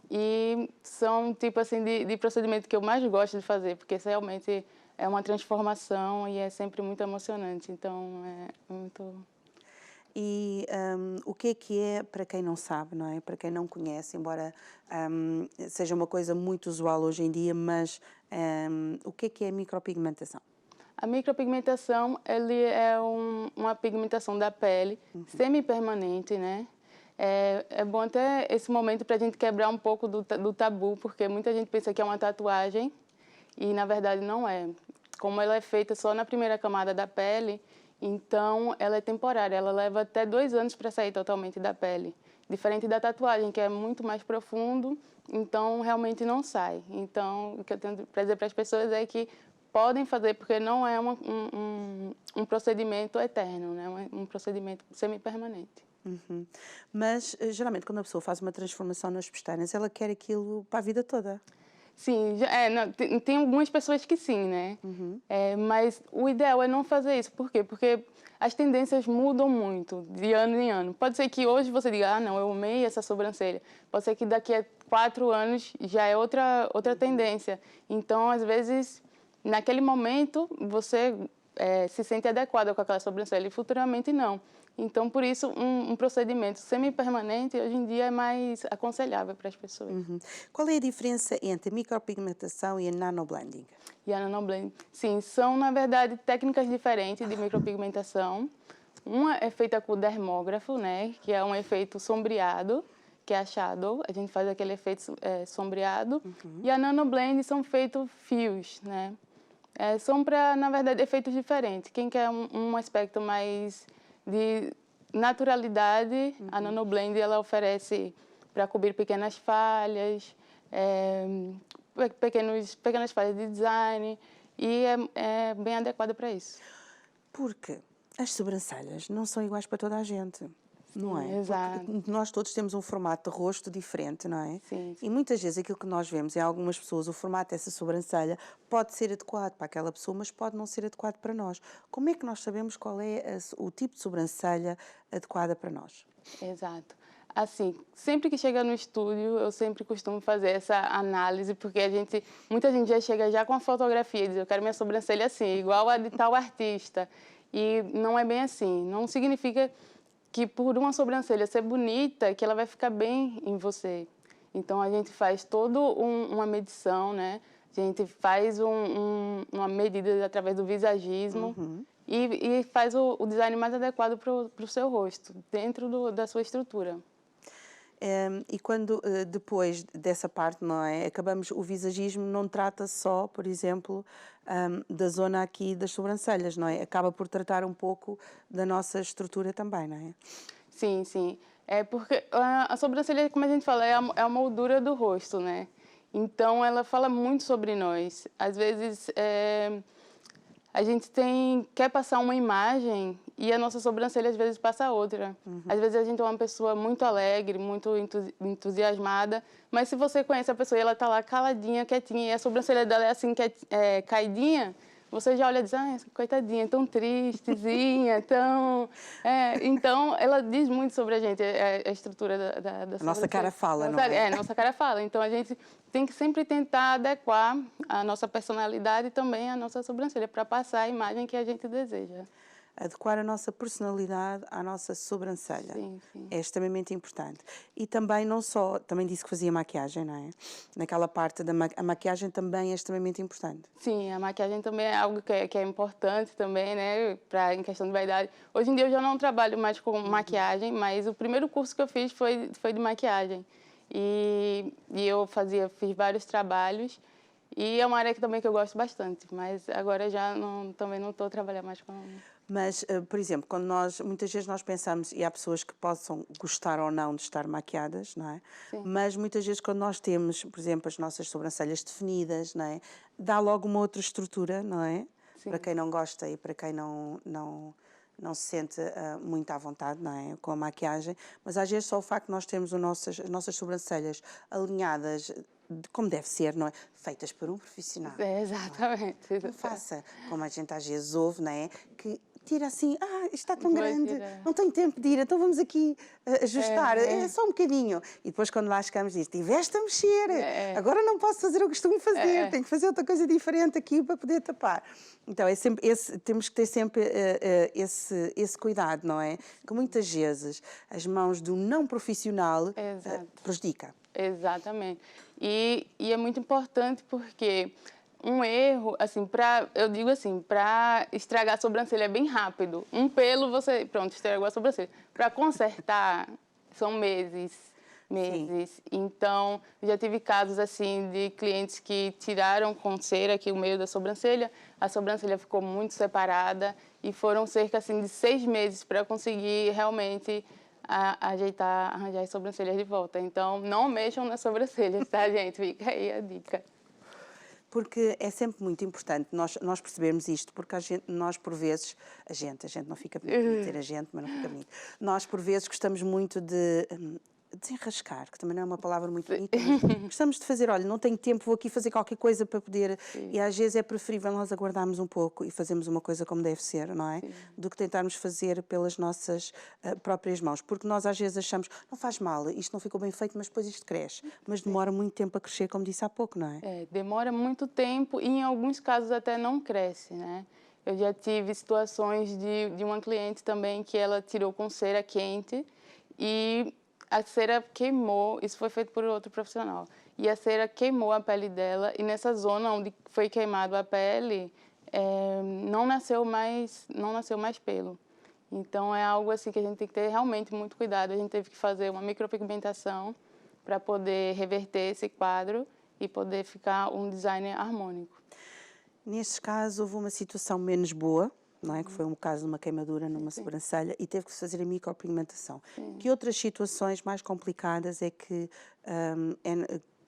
e são tipo assim de procedimento que eu mais gosto de fazer, porque realmente é uma transformação e é sempre muito emocionante. Então é muito... E o que é, para quem não sabe, não é? Para quem não conhece, embora seja uma coisa muito usual hoje em dia, mas o que é a micropigmentação? A micropigmentação ele é uma pigmentação da pele semi-permanente, né? É bom até esse momento para a gente quebrar um pouco do tabu, porque muita gente pensa que é uma tatuagem e, na verdade, não é. Como ela é feita só na primeira camada da pele, então ela é temporária, ela leva até 2 anos para sair totalmente da pele. Diferente da tatuagem, que é muito mais profundo, então realmente não sai. Então, o que eu tenho para dizer para as pessoas é que podem fazer, porque não é um procedimento eterno, né? Um procedimento semi-permanente. Mas, geralmente, quando a pessoa faz uma transformação nas pestanas, ela quer aquilo para a vida toda. Sim, não, tem algumas pessoas que sim, né? Mas o ideal é não fazer isso. Por quê? Porque as tendências mudam muito de ano em ano. Pode ser que hoje você diga, ah, não, eu amei essa sobrancelha. Pode ser que daqui a 4 anos já é outra tendência. Então, às vezes, naquele momento, você se sente adequado com aquela sobrancelha e futuramente não. Então, por isso, um procedimento semi-permanente, hoje em dia, é mais aconselhável para as pessoas. Qual é a diferença entre a micropigmentação e a nanoblending? E a nanoblending, sim, são, na verdade, técnicas diferentes de micropigmentação. Uma é feita com o dermógrafo, né, que é um efeito sombreado, que é a shadow, a gente faz aquele efeito sombreado. E a nanoblending são feitos fios, né. São para, na verdade, efeitos diferentes. Quem quer um aspecto mais de naturalidade, a nanoblending ela oferece para cobrir pequenas falhas, pequenas falhas de design, e é bem adequada para isso. Porque as sobrancelhas não são iguais para toda a gente, não é? Exato. Porque nós todos temos um formato de rosto diferente, não é? Sim. E muitas vezes aquilo que nós vemos em algumas pessoas, o formato dessa sobrancelha pode ser adequado para aquela pessoa, mas pode não ser adequado para nós. Como é que nós sabemos qual é o tipo de sobrancelha adequada para nós? Exato. Assim, sempre que chega no estúdio, eu sempre costumo fazer essa análise, porque muita gente já chega já com a fotografia e diz, eu quero minha sobrancelha assim, igual a de tal artista. E não é bem assim. Não significa que por uma sobrancelha ser bonita, que ela vai ficar bem em você. Então, a gente faz toda uma medição, né? A gente faz uma medida através do visagismo e faz o design mais adequado para o seu rosto, dentro da sua estrutura. E quando depois dessa parte, não é, acabamos, o visagismo não trata só, por exemplo, da zona aqui das sobrancelhas, não é? Acaba por tratar um pouco da nossa estrutura também, não é? Sim, sim. É porque a sobrancelha, como a gente fala, é a moldura do rosto, né? Então, ela fala muito sobre nós. Às vezes, a gente quer passar uma imagem e a nossa sobrancelha, às vezes, passa outra. Às vezes, a gente é uma pessoa muito alegre, muito entusiasmada, mas se você conhece a pessoa e ela está lá caladinha, quietinha, e a sobrancelha dela é assim, caidinha, você já olha e diz, ah, coitadinha, tão tristezinha, tão... então, ela diz muito sobre a gente, a estrutura da sobrancelha. Nossa cara fala, não é? Nossa cara fala. Então, a gente tem que sempre tentar adequar a nossa personalidade e também a nossa sobrancelha para passar a imagem que a gente deseja. adequar a nossa personalidade à nossa sobrancelha. Sim, sim. É extremamente importante. E também não só, também disse que fazia maquiagem, não é? Naquela parte a maquiagem também é extremamente importante. Sim, a maquiagem também é algo que é importante também, né, em questão de vaidade. Hoje em dia eu já não trabalho mais com maquiagem, mas o primeiro curso que eu fiz foi de maquiagem. E eu fiz vários trabalhos, e é uma área que também que eu gosto bastante, mas agora já também não estou trabalhando mais com... Mas, por exemplo, muitas vezes nós pensamos, e há pessoas que possam gostar ou não de estar maquiadas, não é? Sim. Mas muitas vezes quando nós temos, por exemplo, as nossas sobrancelhas definidas, não é? Dá logo uma outra estrutura, não é? Sim. Para quem não gosta e para quem não se sente muito à vontade, não é? Com a maquiagem, mas às vezes só o facto de nós termos as nossas sobrancelhas alinhadas como deve ser, não é? Feitas por um profissional. É, exatamente. Não faça, como a gente às vezes ouve, não é? Que tira assim, isto está tão Vai grande, tirar. não tenho tempo de ir, então vamos aqui ajustar, é só um bocadinho. E depois quando lá chegamos diz, estiveste a mexer, agora não posso fazer o que costumo fazer, tenho que fazer outra coisa diferente aqui para poder tapar. Então temos que ter sempre esse cuidado, não é? Que muitas vezes as mãos do não profissional prejudica. Exatamente. E é muito importante porque um erro, assim, eu digo assim, para estragar a sobrancelha é bem rápido. Um pelo, pronto, estragou a sobrancelha. Para consertar, são meses. Sim. Então, já tive casos, assim, de clientes que tiraram com cera aqui o meio da sobrancelha, a sobrancelha ficou muito separada e foram cerca, assim, de 6 meses para conseguir realmente arranjar as sobrancelhas de volta. Então, não mexam nas sobrancelhas, tá, gente? Fica aí a dica. Porque é sempre muito importante nós percebermos isto, porque nós por vezes, a gente não fica bonito dizer a gente, mas não fica bonito. Nós por vezes gostamos muito de desenrascar, que também não é uma palavra muito bonita, mas gostamos de fazer, olha, não tenho tempo, vou aqui fazer qualquer coisa para poder... Sim. E às vezes é preferível nós aguardarmos um pouco e fazermos uma coisa como deve ser, não é? Sim. Do que tentarmos fazer pelas nossas próprias mãos. Porque nós às vezes achamos, não faz mal, isto não ficou bem feito, mas depois isto cresce. Mas demora muito tempo a crescer, como disse há pouco, não é? Demora muito tempo e em alguns casos até não cresce, né? Eu já tive situações de uma cliente também que ela tirou com cera quente e a cera queimou, isso foi feito por outro profissional, e a cera queimou a pele dela e nessa zona onde foi queimado a pele, não nasceu mais pelo. Então é algo assim que a gente tem que ter realmente muito cuidado. A gente teve que fazer uma micropigmentação para poder reverter esse quadro e poder ficar um design harmônico. Neste caso, houve uma situação menos boa, não é? Que foi um caso de uma queimadura numa sobrancelha e teve que se fazer a micropigmentação. Que outras situações mais complicadas é que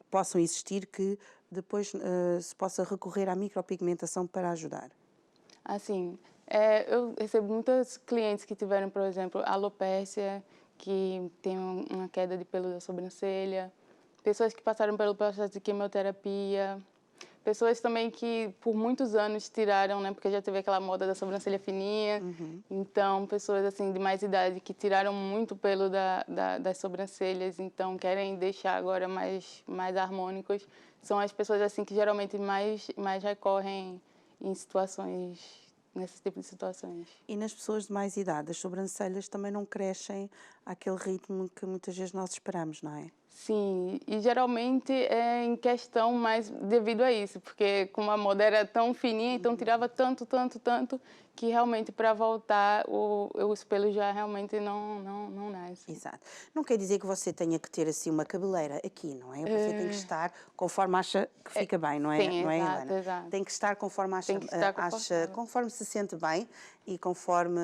possam existir que depois se possa recorrer à micropigmentação para ajudar? Assim, eu recebo muitos clientes que tiveram, por exemplo, alopécia, que tem uma queda de pelo da sobrancelha, pessoas que passaram pelo processo de quimioterapia, pessoas também que por muitos anos tiraram, né, porque já teve aquela moda da sobrancelha fininha, então pessoas assim de mais idade que tiraram muito pelo das sobrancelhas, então querem deixar agora mais harmônicos, são as pessoas assim que geralmente mais recorrem nesse tipo de situações. E nas pessoas de mais idade, as sobrancelhas também não crescem àquele ritmo que muitas vezes nós esperamos, não é? Sim, e geralmente é em questão mais devido a isso, porque como a moda era tão fininha, então tirava tanto, que realmente para voltar os pelos já realmente não nascem. Exato. Não quer dizer que você tenha que ter assim uma cabeleira aqui, não é? Você tem que estar conforme acha que fica bem, não é? Sim, não é, exato, Helena? exato. Tem que estar conforme Tem que estar confortável. conforme se sente bem e conforme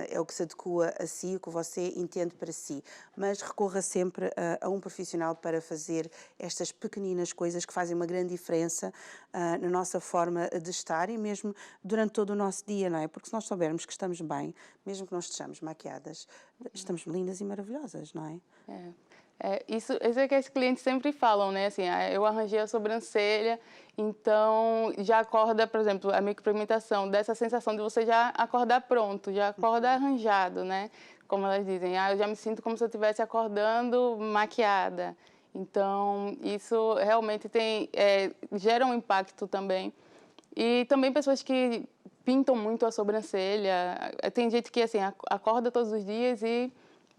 é o que se adequa a si, o que você entende para si. Mas recorra sempre a um profissional para fazer estas pequeninas coisas que fazem uma grande diferença na nossa forma de estar e mesmo durante todo o nosso dia, não é? Porque se nós soubermos que estamos bem, mesmo que não estejamos maquiadas, estamos lindas e maravilhosas, não é? Isso é que os clientes sempre falam, né? Assim, eu arranjei a sobrancelha, então já acorda, por exemplo, a micropigmentação, dessa sensação de você já acordar pronto, já acorda arranjado, né? Como elas dizem, eu já me sinto como se eu estivesse acordando maquiada. Então, isso realmente gera um impacto também. E também pessoas que pintam muito a sobrancelha. Tem gente que assim acorda todos os dias e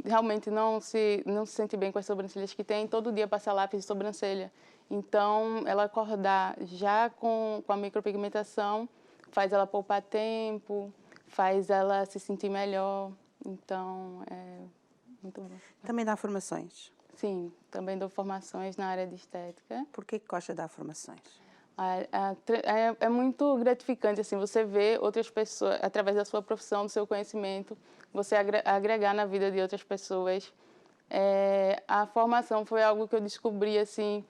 realmente não se sente bem com as sobrancelhas que tem, todo dia passa lápis de sobrancelha. Então, ela acordar já com a micropigmentação faz ela poupar tempo, faz ela se sentir melhor. Então, é muito bom. Também dá formações? Sim, também dou formações na área de estética. Por que gosta de dar formações? É muito gratificante assim, você ver outras pessoas, através da sua profissão, do seu conhecimento, você agregar na vida de outras pessoas. A formação foi algo que eu descobri assim,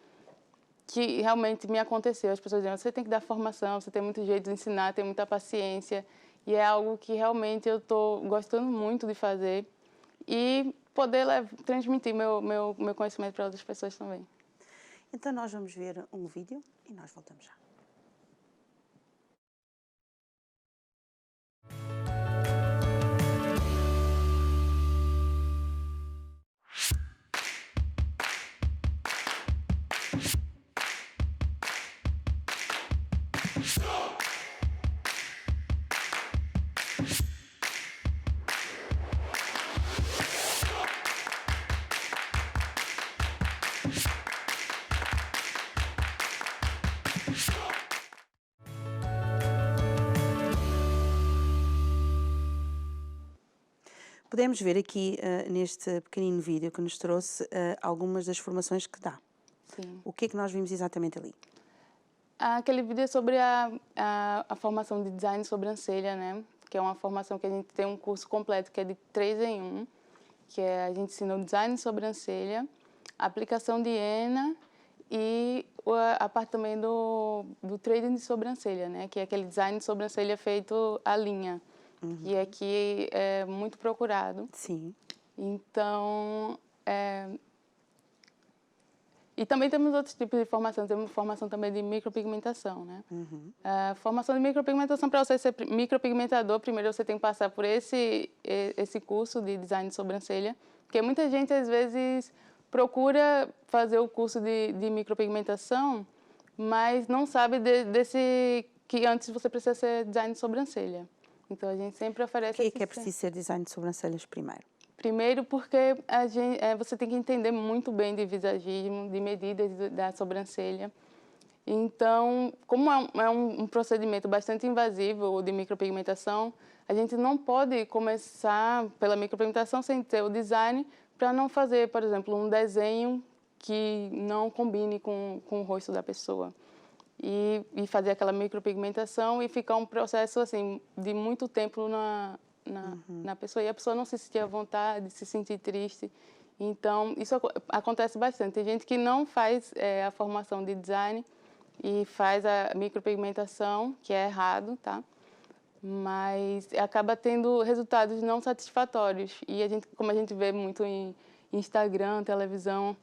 que realmente me aconteceu. As pessoas dizem, você tem que dar formação, você tem muito jeito de ensinar, tem muita paciência. E é algo que realmente eu estou gostando muito de fazer e poder transmitir meu conhecimento para outras pessoas também. Então nós vamos ver um vídeo e nós voltamos já. Podemos ver aqui neste pequenino vídeo que nos trouxe algumas das formações que dá. Sim. O que é que nós vimos exatamente ali? Aquele vídeo é sobre a formação de design de sobrancelha, né? Que é uma formação que a gente tem um curso completo que é de 3 em 1, que a gente ensina o design de sobrancelha, a aplicação de henna e a parte também do trading de sobrancelha, né? Que é aquele design de sobrancelha feito à linha. E aqui é muito procurado. Sim. Então, e também temos outros tipos de formação. Temos formação também de micropigmentação, né? A formação de micropigmentação, para você ser micropigmentador, primeiro você tem que passar por esse curso de design de sobrancelha, porque muita gente, às vezes, procura fazer o curso de micropigmentação, mas não sabe que antes você precisa ser design de sobrancelha. Então, a gente sempre oferece... Por que é preciso ser design de sobrancelhas primeiro? Primeiro porque você tem que entender muito bem de visagismo, de medidas da sobrancelha. Então, como é um procedimento bastante invasivo, o de micropigmentação, a gente não pode começar pela micropigmentação sem ter o design para não fazer, por exemplo, um desenho que não combine com o rosto da pessoa. E fazer aquela micropigmentação e ficar um processo assim de muito tempo na pessoa, e a pessoa não se sentir à vontade, se sentir triste. Então, isso acontece bastante. Tem gente que não faz a formação de design e faz a micropigmentação, que é errado, tá? Mas acaba tendo resultados não satisfatórios. E como a gente vê muito em Instagram, televisão,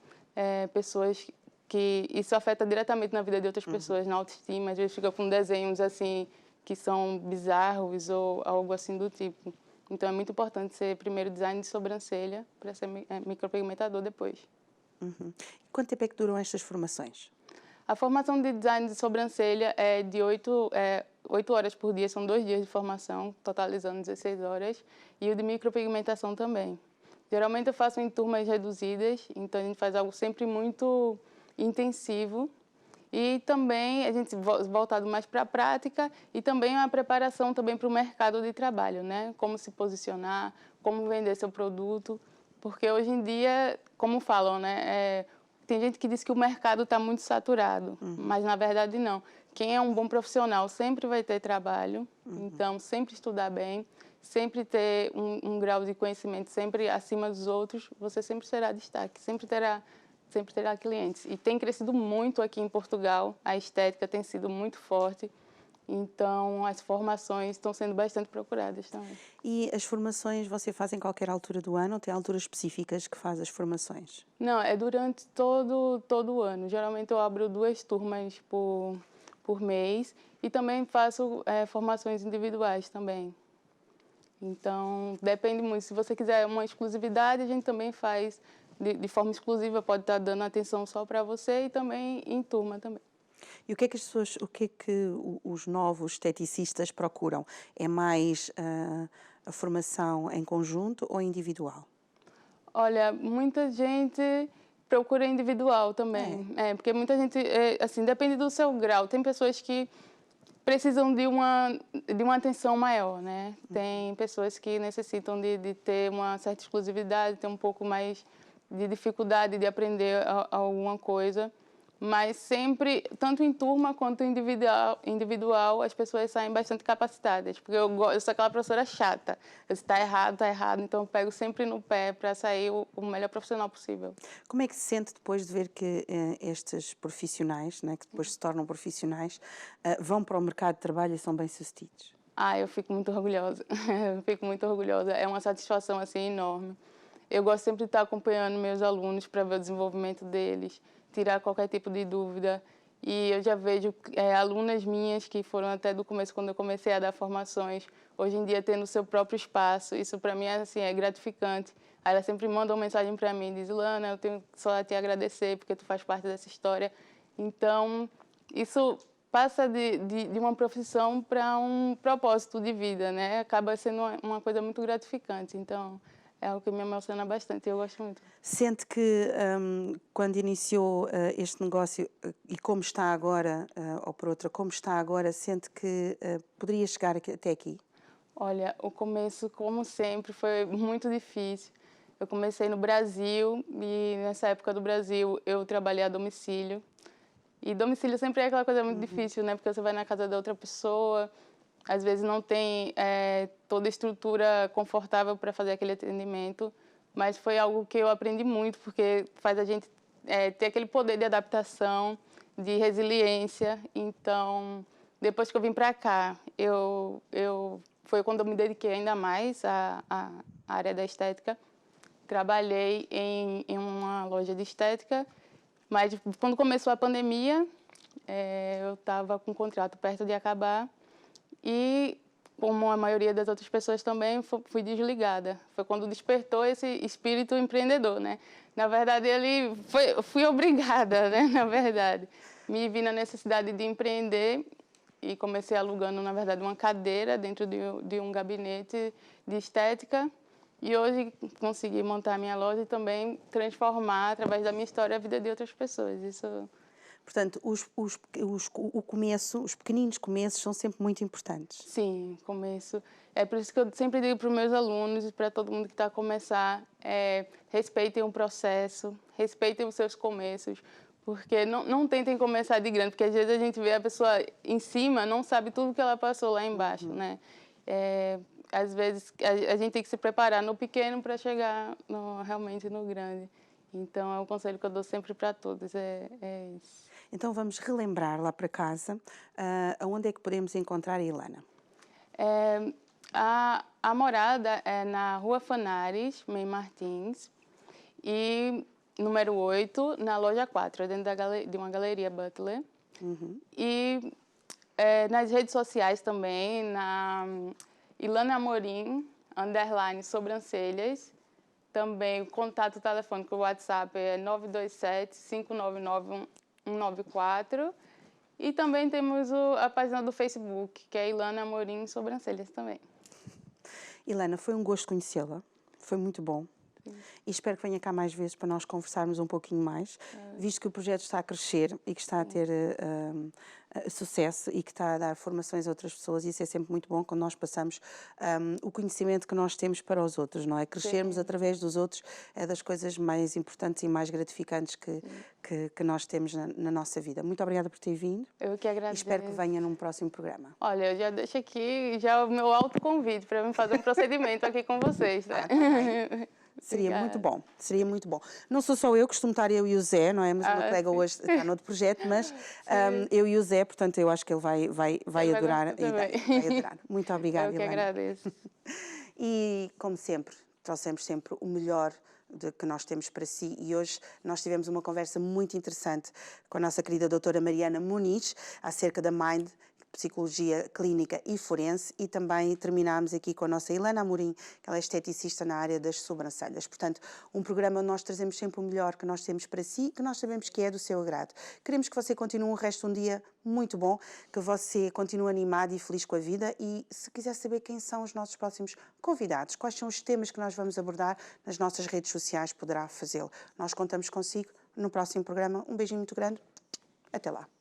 pessoas que isso afeta diretamente na vida de outras pessoas, na autoestima, às vezes fica com desenhos assim que são bizarros ou algo assim do tipo. Então é muito importante ser primeiro design de sobrancelha para ser micropigmentador depois. Quanto tempo é que duram estas formações? A formação de design de sobrancelha é de 8 horas por dia, são 2 dias de formação, totalizando 16 horas, e o de micropigmentação também. Geralmente eu faço em turmas reduzidas, então a gente faz algo sempre muito intensivo e também a gente voltado mais para a prática e também uma preparação também para o mercado de trabalho, né? Como se posicionar, como vender seu produto, porque hoje em dia, como falam, né? Tem gente que diz que o mercado está muito saturado, mas na verdade não. Quem é um bom profissional sempre vai ter trabalho, então sempre estudar bem, sempre ter um grau de conhecimento sempre acima dos outros, você sempre será destaque, sempre terá clientes. E tem crescido muito aqui em Portugal, a estética tem sido muito forte, então as formações estão sendo bastante procuradas também. E as formações você faz em qualquer altura do ano ou tem alturas específicas que faz as formações? Não, é durante todo o ano. Geralmente eu abro 2 turmas por mês e também faço formações individuais também. Então, depende muito. Se você quiser uma exclusividade, a gente também faz de forma exclusiva, pode estar dando atenção só para você e também em turma também. E o que é que as pessoas, o que é que os novos esteticistas procuram? É mais a formação em conjunto ou individual? Olha, muita gente procura individual também. Porque muita gente, assim, depende do seu grau. Tem pessoas que precisam de uma atenção maior, né? Tem pessoas que necessitam de ter uma certa exclusividade, ter um pouco mais de dificuldade de aprender alguma coisa. Mas sempre, tanto em turma quanto individual, as pessoas saem bastante capacitadas. Porque eu sou aquela professora chata. Eu disse, tá errado, então eu pego sempre no pé para sair o melhor profissional possível. Como é que se sente depois de ver que estes profissionais, né, que depois se tornam profissionais, vão para o mercado de trabalho e são bem-sucedidos? Eu fico muito orgulhosa. Eu fico muito orgulhosa. É uma satisfação assim enorme. Eu gosto sempre de estar acompanhando meus alunos para ver o desenvolvimento deles, tirar qualquer tipo de dúvida. E eu já vejo alunas minhas que foram até do começo, quando eu comecei a dar formações, hoje em dia tendo o seu próprio espaço. Isso para mim assim, é gratificante. Aí elas sempre mandam mensagem para mim, diz, Ilana, eu tenho só a te agradecer porque tu faz parte dessa história. Então, isso passa de uma profissão para um propósito de vida, né? Acaba sendo uma coisa muito gratificante. Então, é algo que me emociona bastante e eu gosto muito. Sente que quando iniciou este negócio e como está agora, ou por outra, como está agora, sente que poderia chegar até aqui? Olha, o começo, como sempre, foi muito difícil. Eu comecei no Brasil e nessa época do Brasil eu trabalhei a domicílio. E domicílio sempre é aquela coisa muito difícil, né? Porque você vai na casa da outra pessoa, às vezes não tem toda a estrutura confortável para fazer aquele atendimento, mas foi algo que eu aprendi muito, porque faz a gente ter aquele poder de adaptação, de resiliência. Então, depois que eu vim para cá, foi quando eu me dediquei ainda mais à área da estética. Trabalhei em uma loja de estética, mas quando começou a pandemia, eu estava com o contrato perto de acabar e, como a maioria das outras pessoas também, fui desligada. Foi quando despertou esse espírito empreendedor, né? Na verdade, fui obrigada, né? Na verdade, me vi na necessidade de empreender e comecei alugando, na verdade, uma cadeira dentro de um gabinete de estética. E hoje consegui montar a minha loja e também transformar, através da minha história, a vida de outras pessoas. Isso. Portanto, o começo, os pequeninos começos são sempre muito importantes. Sim, começo. É por isso que eu sempre digo para os meus alunos e para todo mundo que está a começar, respeitem o processo, respeitem os seus começos, porque não tentem começar de grande, porque às vezes a gente vê a pessoa em cima, não sabe tudo que ela passou lá embaixo, né? Às vezes a gente tem que se preparar no pequeno para chegar realmente no grande. Então, é um conselho que eu dou sempre para todos, é isso. Então vamos relembrar lá para casa, aonde é que podemos encontrar a Ilana? A morada é na Rua Fanares, Mem Martins, e número 8, na loja 4, dentro de uma galeria Butler. E nas redes sociais também, na Ilana Amorim, _sobrancelhas. Também o contato telefônico, o WhatsApp é 927-599-194. E também temos a página do Facebook, que é Ilana Amorim Sobrancelhas também. Ilana, foi um gosto conhecê-la. Foi muito bom. E espero que venha cá mais vezes para nós conversarmos um pouquinho mais, visto que o projeto está a crescer e que está a ter sucesso e que está a dar formações a outras pessoas. Isso é sempre muito bom quando nós passamos o conhecimento que nós temos para os outros, não é? Crescermos através dos outros é das coisas mais importantes e mais gratificantes que nós temos na nossa vida. Muito obrigada por ter vindo. Eu que agradeço. E espero que venha num próximo programa. Olha, eu já deixo aqui o meu autoconvite para me fazer um procedimento aqui com vocês, tá? Seria muito bom, seria muito bom. Não sou só eu, costumo estar eu e o Zé, não é? Mas o meu colega hoje está noutro projeto, mas eu e o Zé, portanto, eu acho que ele vai adorar a ideia. Vai adorar. Muito obrigada, Eu que Ilana. agradeço. E, como sempre, trouxemos sempre o melhor que nós temos para si, e hoje nós tivemos uma conversa muito interessante com a nossa querida doutora Mariana Muniz acerca da Mind, psicologia clínica e forense, e também terminámos aqui com a nossa Ilana Amorim, que ela é esteticista na área das sobrancelhas. Portanto, um programa onde nós trazemos sempre o melhor que nós temos para si, que nós sabemos que é do seu agrado. Queremos que você continue o resto de um dia muito bom, que você continue animado e feliz com a vida, e se quiser saber quem são os nossos próximos convidados, quais são os temas que nós vamos abordar nas nossas redes sociais, poderá fazê-lo. Nós contamos consigo no próximo programa. Um beijinho muito grande. Até lá.